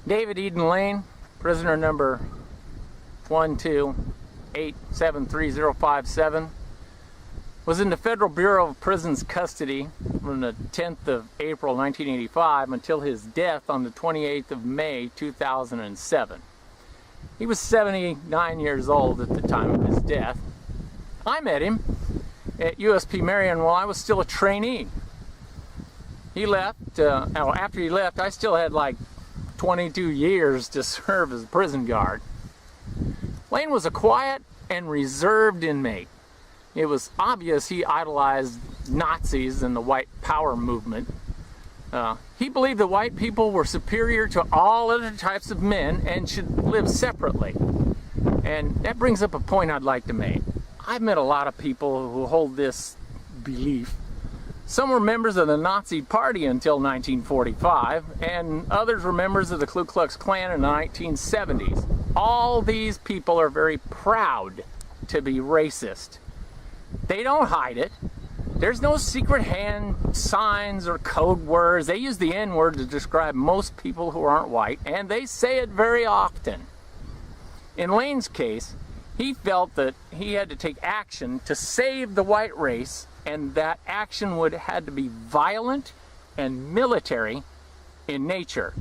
David Eden Lane, prisoner number 128733057, was in the Federal Bureau of Prisons custody from the 10th of April 1985 until his death on the 28th of May 2007. He was 79 years old at the time of his death. I met him at USP Marion while I was still a trainee. He left, after he left, I still had like 22 years to serve as a prison guard. Lane was a quiet and reserved inmate. It was obvious he idolized Nazis and the white power movement. He believed that white people were superior to all other types of men and should live separately. And that brings up a point I'd like to make. I've met a lot of people who hold this belief. Some were members of the Nazi Party until 1945, and others were members of the Ku Klux Klan in the 1970s. All these people are very proud to be racist. They don't hide it. There's no secret hand signs or code words. They use the N-word to describe most people who aren't white, and they say it very often. In Lane's case, he felt that he had to take action to save the white race, and that action had to be violent and military in nature.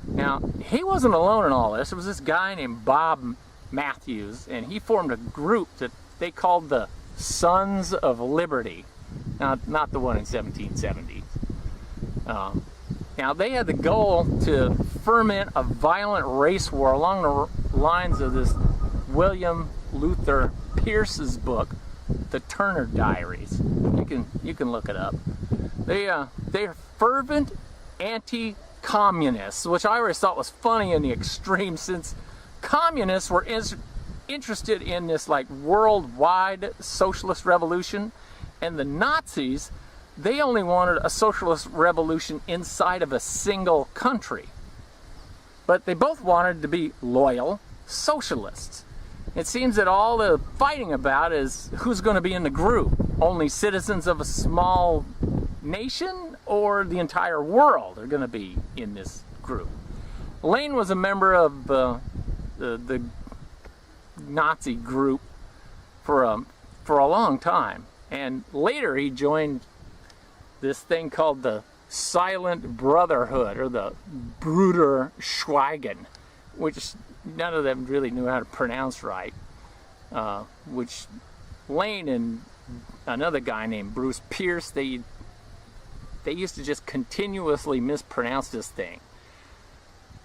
Now, he wasn't alone in all this. There was this guy named Bob Matthews, and he formed a group that they called the Sons of Liberty. Now, not the one in 1770s. Now, they had the goal to ferment a violent race war along the lines of this William Luther Pierce's book, The Turner Diaries. You can look it up. They're fervent anti-communists, which I always thought was funny in the extreme, since communists were interested in this like worldwide socialist revolution, and the Nazis, they only wanted a socialist revolution inside of a single country. But they both wanted to be loyal socialists. It seems that all the fighting about is who's going to be in the group. Only citizens of a small nation or the entire world are going to be in this group. Lane was a member of the Nazi group for a long time. And later he joined this thing called the Silent Brotherhood, or the Bruder Schweigen, which none of them really knew how to pronounce right, which Lane and another guy named Bruce Pierce, they used to just continuously mispronounce this thing.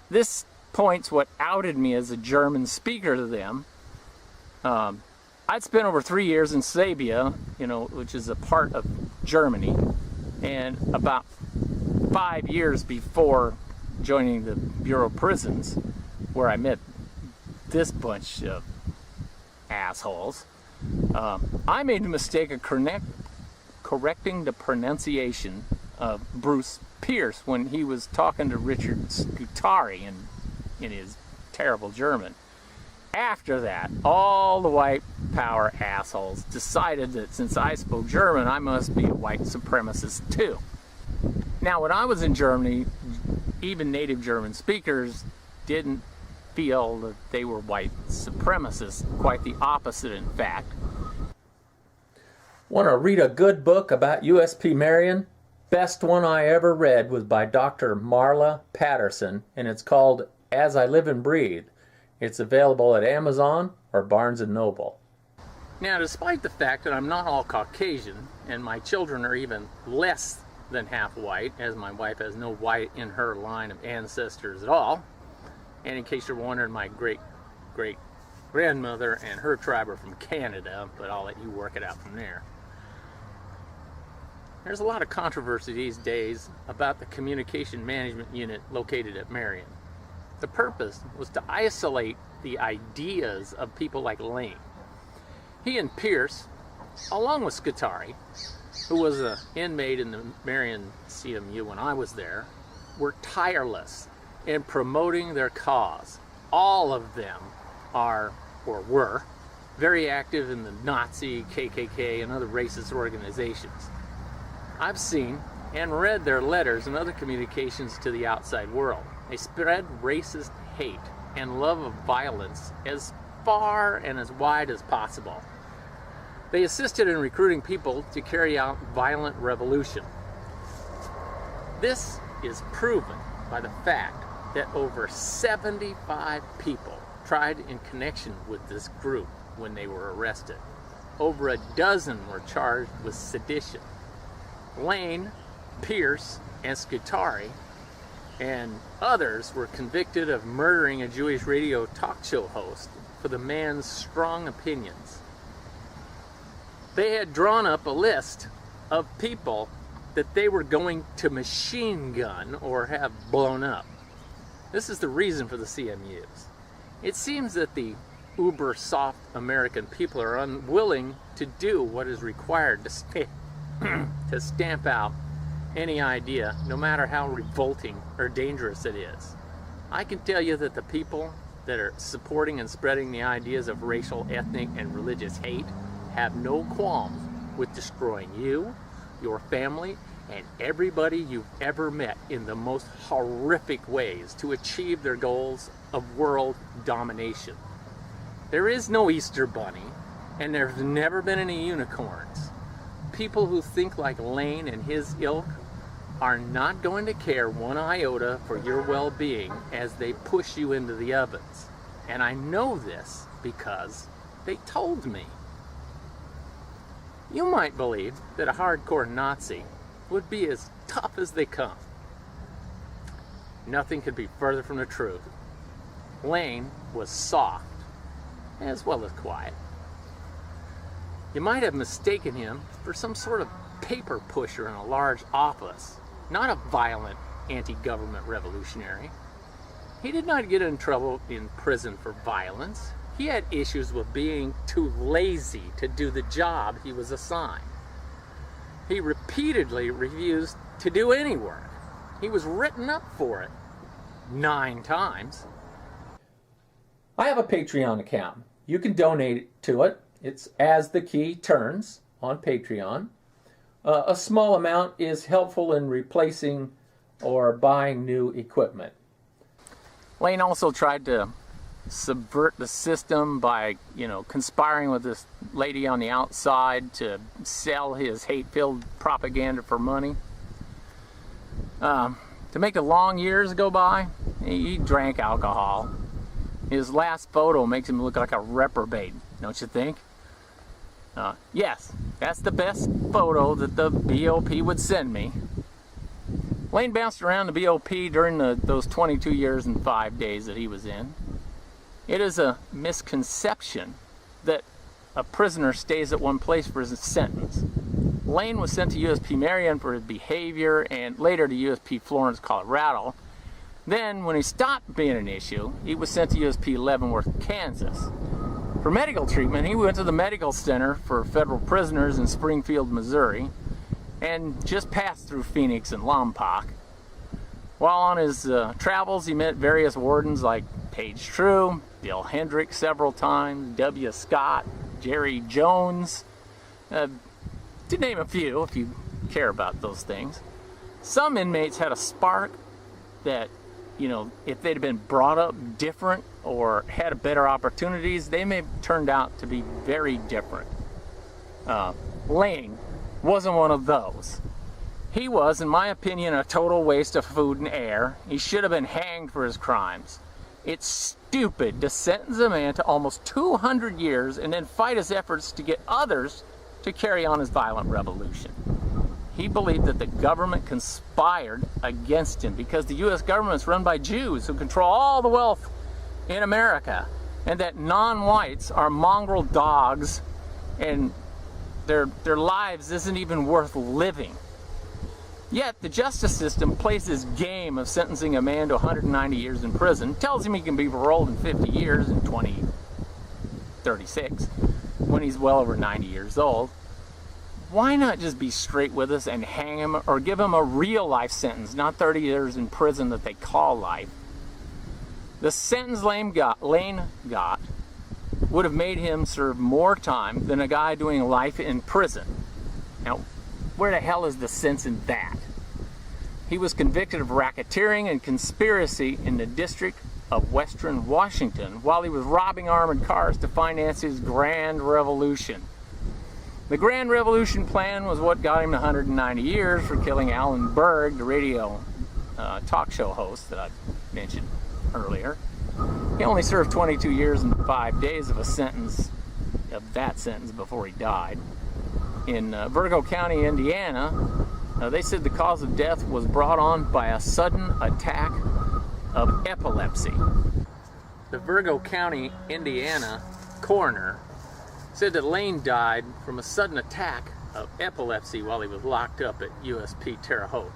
This point's what outed me as a German speaker to them. I'd spent over 3 years in Sabia, which is a part of Germany, and about 5 years before joining the Bureau of Prisons, where I met this bunch of assholes, I made the mistake of correcting the pronunciation of Bruce Pierce when he was talking to Richard Scutari in his terrible German. After that, all the white power assholes decided that since I spoke German, I must be a white supremacist too. Now, when I was in Germany, even native German speakers didn't feel that they were white supremacists. Quite the opposite, in fact. Want to read a good book about USP Marion? Best one I ever read was by Dr. Marla Patterson, and it's called As I Live and Breathe. It's available at Amazon or Barnes & Noble. Now, despite the fact that I'm not all Caucasian, and my children are even less than half white, as my wife has no white in her line of ancestors at all, and in case you're wondering, my great-great-grandmother and her tribe are from Canada, but I'll let you work it out from there. There's a lot of controversy these days about the communication management unit located at Marion. The purpose was to isolate the ideas of people like Lane. He and Pierce, along with Scutari, who was an inmate in the Marion CMU when I was there, were tireless in promoting their cause. All of them are, or were, very active in the Nazi, KKK, and other racist organizations. I've seen and read their letters and other communications to the outside world. They spread racist hate and love of violence as far and as wide as possible. They assisted in recruiting people to carry out violent revolution. This is proven by the fact that over 75 people tried in connection with this group when they were arrested. Over a dozen were charged with sedition. Lane, Pierce, and Scutari and others were convicted of murdering a Jewish radio talk show host for the man's strong opinions. They had drawn up a list of people that they were going to machine gun or have blown up. This is the reason for the CMUs. It seems that the uber soft American people are unwilling to do what is required to stamp out any idea, no matter how revolting or dangerous it is. I can tell you that the people that are supporting and spreading the ideas of racial, ethnic, and religious hate have no qualms with destroying you, your family, and everybody you've ever met in the most horrific ways to achieve their goals of world domination. There is no Easter Bunny, and there's never been any unicorns. People who think like Lane and his ilk are not going to care one iota for your well-being as they push you into the ovens. And I know this because they told me. You might believe that a hardcore Nazi would be as tough as they come. Nothing could be further from the truth. Lane was soft as well as quiet. You might have mistaken him for some sort of paper pusher in a large office, not a violent anti-government revolutionary. He did not get in trouble in prison for violence. He had issues with being too lazy to do the job he was assigned. He repeatedly refused to do any work. He was written up for it 9 times. I have a Patreon account. You can donate to it. It's As the Key Turns on Patreon. A small amount is helpful in replacing or buying new equipment. Lane also tried to subvert the system by, conspiring with this lady on the outside to sell his hate-filled propaganda for money. To make the long years go by, he drank alcohol. His last photo makes him look like a reprobate, don't you think? Yes, that's the best photo that the BOP would send me. Lane bounced around the BOP during those 22 years and 5 days that he was in. It is a misconception that a prisoner stays at one place for his sentence. Lane was sent to USP Marion for his behavior and later to USP Florence, Colorado. Then, when he stopped being an issue, he was sent to USP Leavenworth, Kansas. For medical treatment, he went to the Medical Center for Federal Prisoners in Springfield, Missouri, and just passed through Phoenix and Lompoc. While on his travels, he met various wardens like Page True, Bill Hendricks several times, W. Scott, Jerry Jones, to name a few if you care about those things. Some inmates had a spark that, if they'd been brought up different or had better opportunities, they may have turned out to be very different. Lane wasn't one of those. He was, in my opinion, a total waste of food and air. He should have been hanged for his crimes. It's stupid to sentence a man to almost 200 years and then fight his efforts to get others to carry on his violent revolution. He believed that the government conspired against him because the U.S. government is run by Jews who control all the wealth in America, and that non-whites are mongrel dogs and their lives isn't even worth living. Yet the justice system plays this game of sentencing a man to 190 years in prison, tells him he can be paroled in 50 years in 2036 when he's well over 90 years old. Why not just be straight with us and hang him or give him a real life sentence, not 30 years in prison that they call life? The sentence Lane got would have made him serve more time than a guy doing life in prison. Now, where the hell is the sense in that? He was convicted of racketeering and conspiracy in the District of Western Washington while he was robbing armored cars to finance his Grand Revolution. The Grand Revolution plan was what got him 190 years for killing Alan Berg, the radio talk show host that I mentioned earlier. He only served 22 years and 5 days of that sentence before he died. In Virgo County, Indiana, they said the cause of death was brought on by a sudden attack of epilepsy. The Virgo County, Indiana coroner said that Lane died from a sudden attack of epilepsy while he was locked up at USP Terre Haute.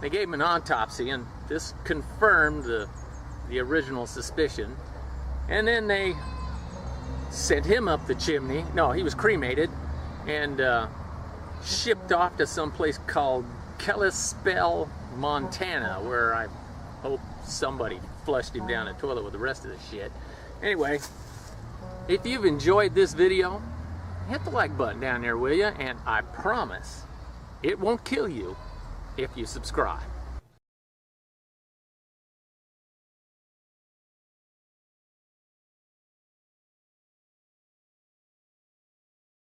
They gave him an autopsy, and this confirmed the original suspicion. And then they sent him up the chimney. No, he was cremated and shipped off to some place called Kalispell, Montana, where I hope somebody flushed him down the toilet with the rest of the shit. Anyway, if you've enjoyed this video, hit the like button down there, will you? And I promise it won't kill you if you subscribe.